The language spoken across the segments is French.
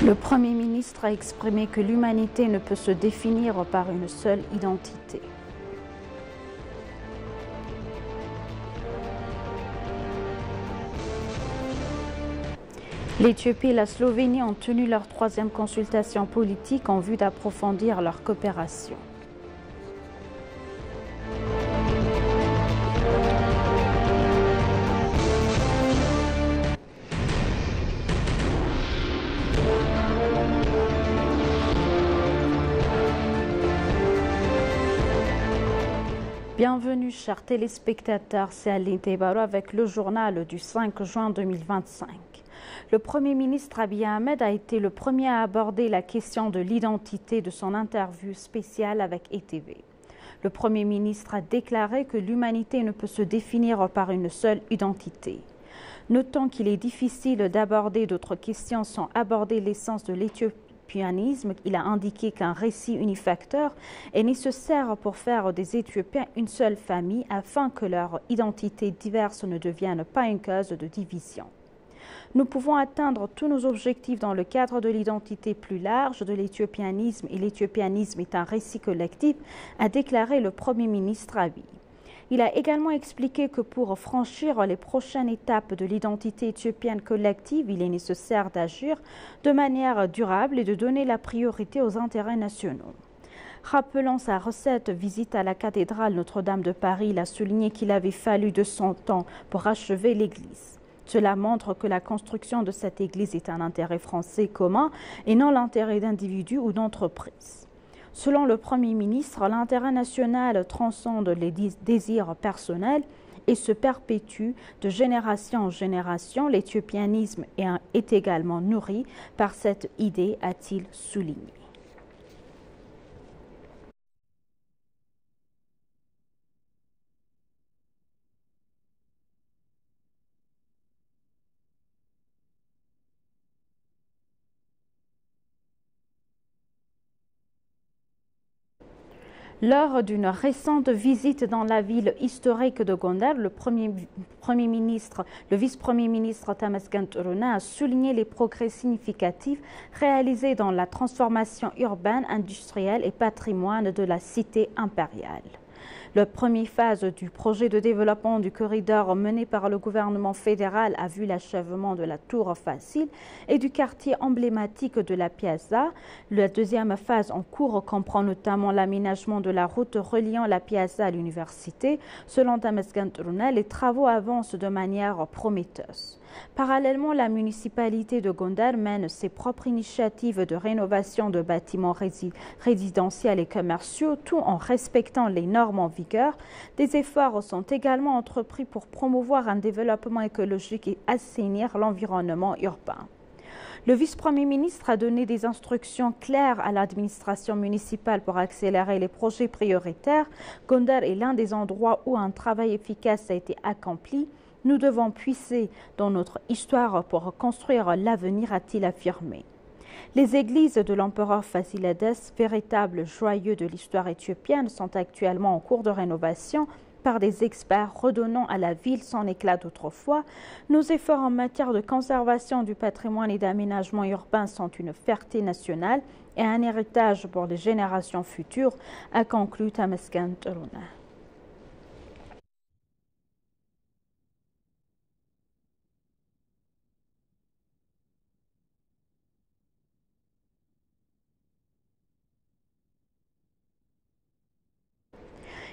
Le Premier ministre a exprimé que l'humanité ne peut se définir par une seule identité. L'Éthiopie et la Slovénie ont tenu leur troisième consultation politique en vue d'approfondir leur coopération. Bienvenue chers téléspectateurs, c'est Aline Tebaro avec le journal du 5 juin 2025. Le Premier ministre Abiy Ahmed a été le premier à aborder la question de l'identité de son interview spéciale avec ETV. Le Premier ministre a déclaré que l'humanité ne peut se définir par une seule identité. Notant qu'il est difficile d'aborder d'autres questions sans aborder l'essence de l'Éthiopie, il a indiqué qu'un récit unifacteur est nécessaire pour faire des Éthiopiens une seule famille afin que leur identité diverse ne devienne pas une cause de division. Nous pouvons atteindre tous nos objectifs dans le cadre de l'identité plus large de l'éthiopianisme et l'éthiopianisme est un récit collectif, a déclaré le Premier ministre Abiy. Il a également expliqué que pour franchir les prochaines étapes de l'identité éthiopienne collective, il est nécessaire d'agir de manière durable et de donner la priorité aux intérêts nationaux. Rappelant sa recette visite à la cathédrale Notre-Dame de Paris, il a souligné qu'il avait fallu 200 ans pour achever l'église. Cela montre que la construction de cette église est un intérêt français commun et non l'intérêt d'individus ou d'entreprises. Selon le Premier ministre, l'intérêt national transcende les désirs personnels et se perpétue de génération en génération. L'éthiopianisme est également nourri par cette idée, a-t-il souligné. Lors d'une récente visite dans la ville historique de Gondar, le vice-premier ministre Tamasgen Turuna a souligné les progrès significatifs réalisés dans la transformation urbaine, industrielle et patrimoine de la cité impériale. La première phase du projet de développement du corridor mené par le gouvernement fédéral a vu l'achèvement de la tour Facile et du quartier emblématique de la Piazza. La deuxième phase en cours comprend notamment l'aménagement de la route reliant la Piazza à l'université. Selon Tamasgen Turuna, les travaux avancent de manière prometteuse. Parallèlement, la municipalité de Gondar mène ses propres initiatives de rénovation de bâtiments résidentiels et commerciaux, tout en respectant les normes en vigueur. Des efforts sont également entrepris pour promouvoir un développement écologique et assainir l'environnement urbain. Le vice-premier ministre a donné des instructions claires à l'administration municipale pour accélérer les projets prioritaires. Gondar est l'un des endroits où un travail efficace a été accompli. Nous devons puiser dans notre histoire pour construire l'avenir, a-t-il affirmé. Les églises de l'empereur Fasilides, véritables joyaux de l'histoire éthiopienne, sont actuellement en cours de rénovation par des experts, redonnant à la ville son éclat d'autrefois. Nos efforts en matière de conservation du patrimoine et d'aménagement urbain sont une fierté nationale et un héritage pour les générations futures, a conclu Tamasgen Turuna.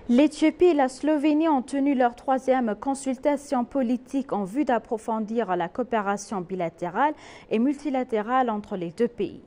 L'Éthiopie et la Slovénie ont tenu leur troisième consultation politique en vue d'approfondir la coopération bilatérale et multilatérale entre les deux pays.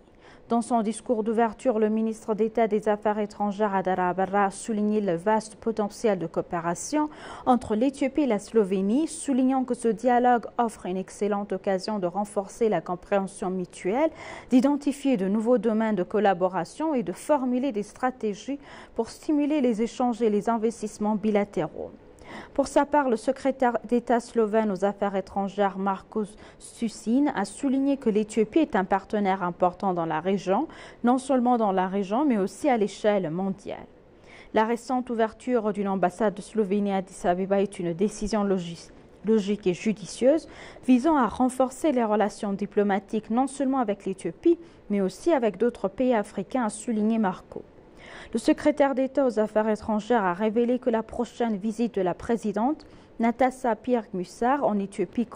Dans son discours d'ouverture, le ministre d'État des Affaires étrangères Adara Abarra a souligné le vaste potentiel de coopération entre l'Éthiopie et la Slovénie, soulignant que ce dialogue offre une excellente occasion de renforcer la compréhension mutuelle, d'identifier de nouveaux domaines de collaboration et de formuler des stratégies pour stimuler les échanges et les investissements bilatéraux. Pour sa part, le secrétaire d'État slovène aux Affaires étrangères Marko Susin a souligné que l'Éthiopie est un partenaire important dans la région, non seulement dans la région, mais aussi à l'échelle mondiale. La récente ouverture d'une ambassade de Slovénie à Addis Abeba est une décision logique et judicieuse visant à renforcer les relations diplomatiques non seulement avec l'Éthiopie, mais aussi avec d'autres pays africains, a souligné Marco. Le secrétaire d'État aux Affaires étrangères a révélé que la prochaine visite de la présidente Natasa Pirk-Musar en Éthiopie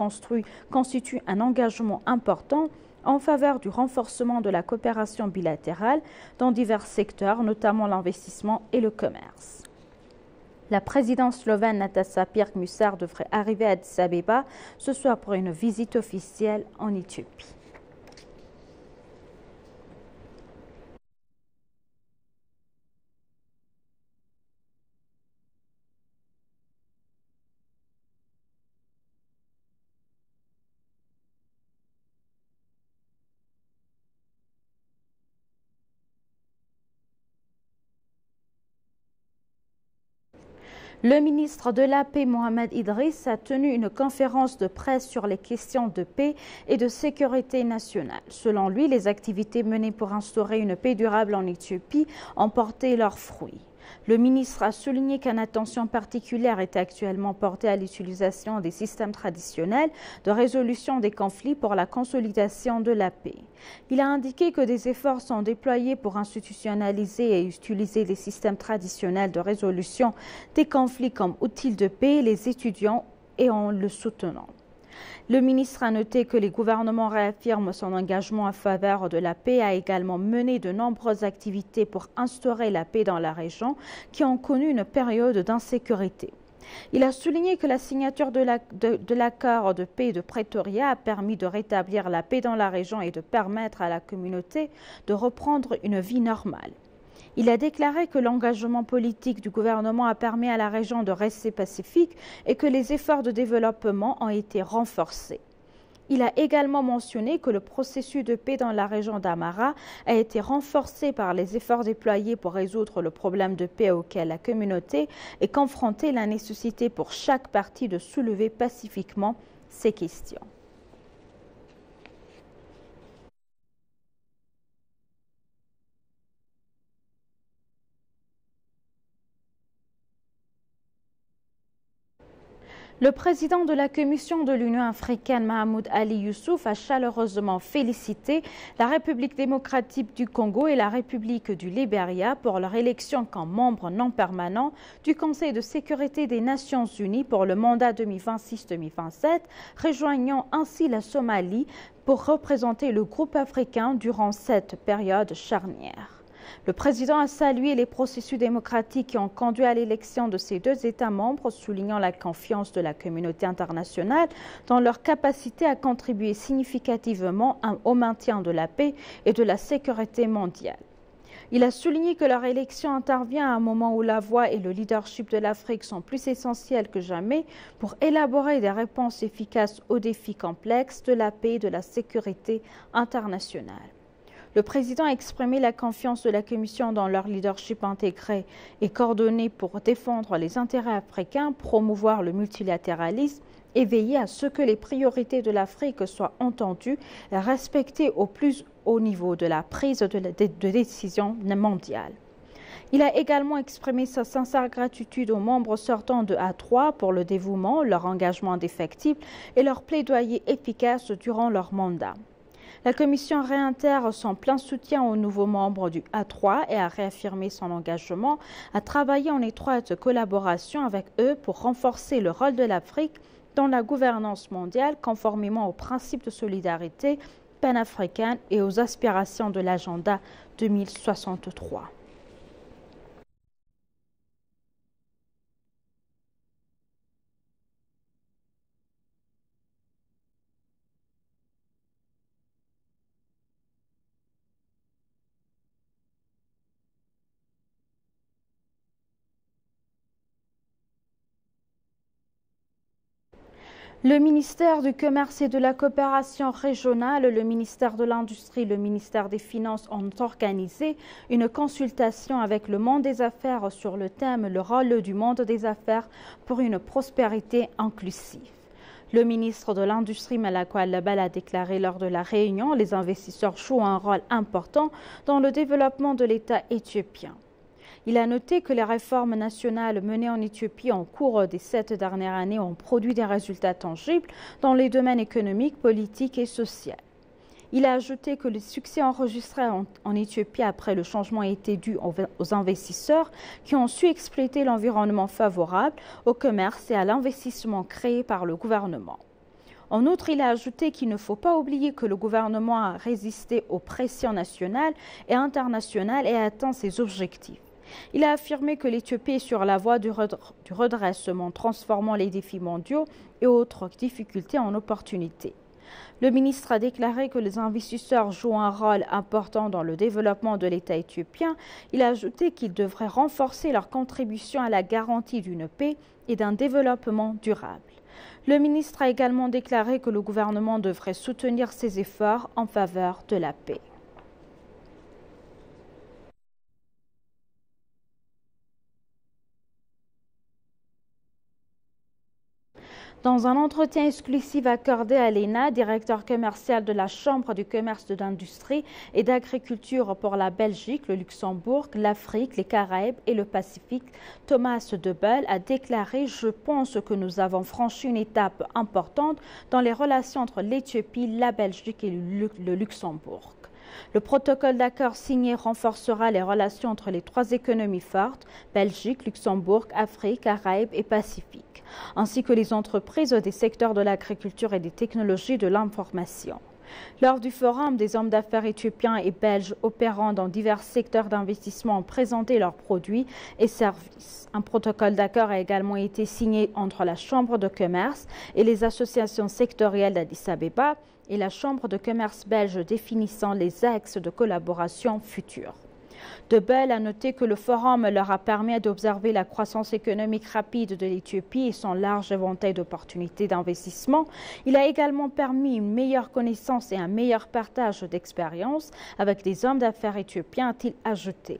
constitue un engagement important en faveur du renforcement de la coopération bilatérale dans divers secteurs, notamment l'investissement et le commerce. La présidente slovène Natasa Pirk-Musar devrait arriver à Addis Abeba ce soir pour une visite officielle en Éthiopie. Le ministre de la Paix, Mohamed Idriss, a tenu une conférence de presse sur les questions de paix et de sécurité nationale. Selon lui, les activités menées pour instaurer une paix durable en Éthiopie ont porté leurs fruits. Le ministre a souligné qu'une attention particulière est actuellement portée à l'utilisation des systèmes traditionnels de résolution des conflits pour la consolidation de la paix. Il a indiqué que des efforts sont déployés pour institutionnaliser et utiliser les systèmes traditionnels de résolution des conflits comme outil de paix, les étudiants et en le soutenant. Le ministre a noté que les gouvernements réaffirment son engagement en faveur de la paix et a également mené de nombreuses activités pour instaurer la paix dans la région qui ont connu une période d'insécurité. Il a souligné que la signature de l'accord de paix de Pretoria a permis de rétablir la paix dans la région et de permettre à la communauté de reprendre une vie normale. Il a déclaré que l'engagement politique du gouvernement a permis à la région de rester pacifique et que les efforts de développement ont été renforcés. Il a également mentionné que le processus de paix dans la région d'Amara a été renforcé par les efforts déployés pour résoudre le problème de paix auquel la communauté est confrontée, la nécessité pour chaque partie de soulever pacifiquement ces questions. Le président de la Commission de l'Union africaine, Mahamoud Ali Youssouf, a chaleureusement félicité la République démocratique du Congo et la République du Libéria pour leur élection comme membres non permanents du Conseil de sécurité des Nations unies pour le mandat 2026-2027, rejoignant ainsi la Somalie pour représenter le groupe africain durant cette période charnière. Le président a salué les processus démocratiques qui ont conduit à l'élection de ces deux États membres, soulignant la confiance de la communauté internationale dans leur capacité à contribuer significativement au maintien de la paix et de la sécurité mondiale. Il a souligné que leur élection intervient à un moment où la voix et le leadership de l'Afrique sont plus essentiels que jamais pour élaborer des réponses efficaces aux défis complexes de la paix et de la sécurité internationale. Le président a exprimé la confiance de la Commission dans leur leadership intégré et coordonné pour défendre les intérêts africains, promouvoir le multilatéralisme et veiller à ce que les priorités de l'Afrique soient entendues et respectées au plus haut niveau de la prise de décision mondiale. Il a également exprimé sa sincère gratitude aux membres sortants de A3 pour le dévouement, leur engagement indéfectible et leur plaidoyer efficace durant leur mandat. La Commission réitère son plein soutien aux nouveaux membres du A3 et a réaffirmé son engagement à travailler en étroite collaboration avec eux pour renforcer le rôle de l'Afrique dans la gouvernance mondiale conformément aux principes de solidarité panafricaine et aux aspirations de l'agenda 2063. Le ministère du Commerce et de la Coopération régionale, le ministère de l'Industrie, le ministère des Finances ont organisé une consultation avec le monde des affaires sur le thème « Le rôle du monde des affaires pour une prospérité inclusive ». Le ministre de l'Industrie, Malako Alabal, a déclaré lors de la réunion « Les investisseurs jouent un rôle important dans le développement de l'État éthiopien ». Il a noté que les réformes nationales menées en Éthiopie en cours des 7 dernières années ont produit des résultats tangibles dans les domaines économiques, politiques et sociaux. Il a ajouté que le succès enregistré en Éthiopie après le changement a été dû aux investisseurs qui ont su exploiter l'environnement favorable au commerce et à l'investissement créé par le gouvernement. En outre, il a ajouté qu'il ne faut pas oublier que le gouvernement a résisté aux pressions nationales et internationales et a atteint ses objectifs. Il a affirmé que l'Éthiopie est sur la voie du redressement, transformant les défis mondiaux et autres difficultés en opportunités. Le ministre a déclaré que les investisseurs jouent un rôle important dans le développement de l'État éthiopien. Il a ajouté qu'ils devraient renforcer leur contribution à la garantie d'une paix et d'un développement durable. Le ministre a également déclaré que le gouvernement devrait soutenir ses efforts en faveur de la paix. Dans un entretien exclusif accordé à l'ENA, directeur commercial de la Chambre du commerce de l'industrie et d'agriculture pour la Belgique, le Luxembourg, l'Afrique, les Caraïbes et le Pacifique, Thomas Debel a déclaré « Je pense que nous avons franchi une étape importante dans les relations entre l'Éthiopie, la Belgique et le Luxembourg ». Le protocole d'accord signé renforcera les relations entre les trois économies fortes, Belgique, Luxembourg, Afrique, Caraïbes et Pacifique, ainsi que les entreprises des secteurs de l'agriculture et des technologies de l'information. Lors du forum, des hommes d'affaires éthiopiens et belges opérant dans divers secteurs d'investissement ont présenté leurs produits et services. Un protocole d'accord a également été signé entre la Chambre de commerce et les associations sectorielles d'Addis Abeba et la Chambre de commerce belge définissant les axes de collaboration futurs. Debel a noté que le forum leur a permis d'observer la croissance économique rapide de l'Éthiopie et son large éventail d'opportunités d'investissement. Il a également permis une meilleure connaissance et un meilleur partage d'expériences avec des hommes d'affaires éthiopiens, a-t-il ajouté.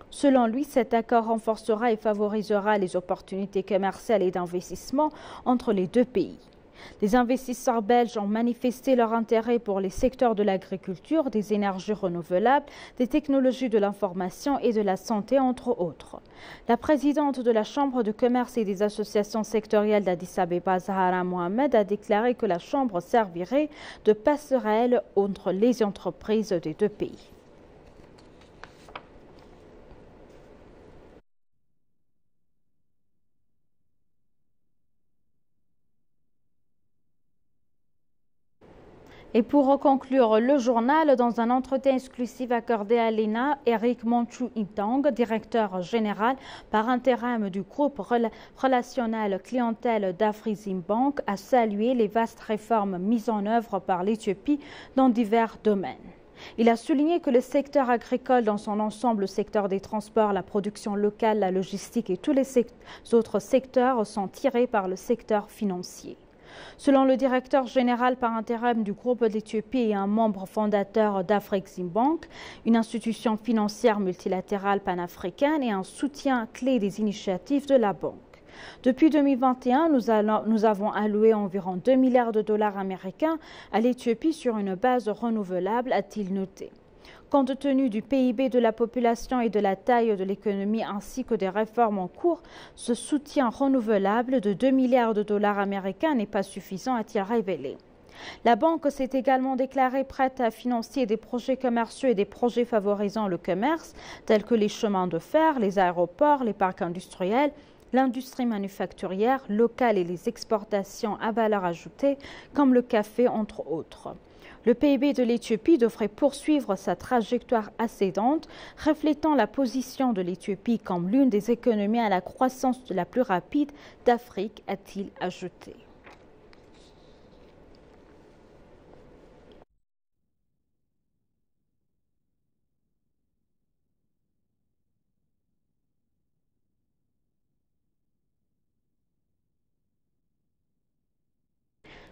Selon lui, cet accord renforcera et favorisera les opportunités commerciales et d'investissement entre les deux pays. Les investisseurs belges ont manifesté leur intérêt pour les secteurs de l'agriculture, des énergies renouvelables, des technologies de l'information et de la santé, entre autres. La présidente de la Chambre de commerce et des associations sectorielles d'Addis Abeba, Zahara Mohamed, a déclaré que la Chambre servirait de passerelle entre les entreprises des deux pays. Et pour conclure le journal, dans un entretien exclusif accordé à l'ENA, Eric Monchou-Intang, directeur général par intérim du groupe relationnel clientèle d'Afreximbank, a salué les vastes réformes mises en œuvre par l'Éthiopie dans divers domaines. Il a souligné que le secteur agricole dans son ensemble, le secteur des transports, la production locale, la logistique et tous les autres secteurs sont tirés par le secteur financier. Selon le directeur général par intérim du groupe d'Éthiopie et un membre fondateur d'Afreximbank, une institution financière multilatérale panafricaine et un soutien clé des initiatives de la banque. Depuis 2021, nous avons alloué environ 2 milliards de dollars américains à l'Éthiopie sur une base renouvelable, a-t-il noté. Compte tenu du PIB de la population et de la taille de l'économie ainsi que des réformes en cours, ce soutien renouvelable de 2 milliards de dollars américains n'est pas suffisant, a-t-il révélé. La banque s'est également déclarée prête à financer des projets commerciaux et des projets favorisant le commerce, tels que les chemins de fer, les aéroports, les parcs industriels, l'industrie manufacturière locale et les exportations à valeur ajoutée, comme le café, entre autres. Le PIB de l'Éthiopie devrait poursuivre sa trajectoire ascendante, reflétant la position de l'Éthiopie comme l'une des économies à la croissance la plus rapide d'Afrique, a-t-il ajouté.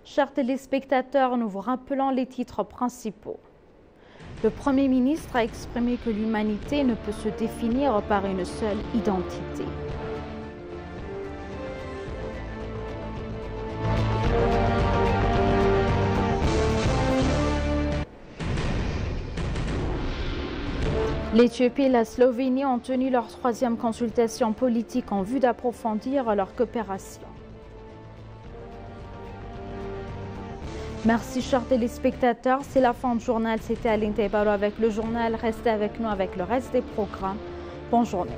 Chers téléspectateurs, nous vous rappelons les titres principaux. Le Premier ministre a exprimé que l'humanité ne peut se définir par une seule identité. L'Éthiopie et la Slovénie ont tenu leur troisième consultation politique en vue d'approfondir leur coopération. Merci chers téléspectateurs, c'est la fin du journal. C'était Aline Taibaro avec le journal. Restez avec nous avec le reste des programmes. Bonne journée.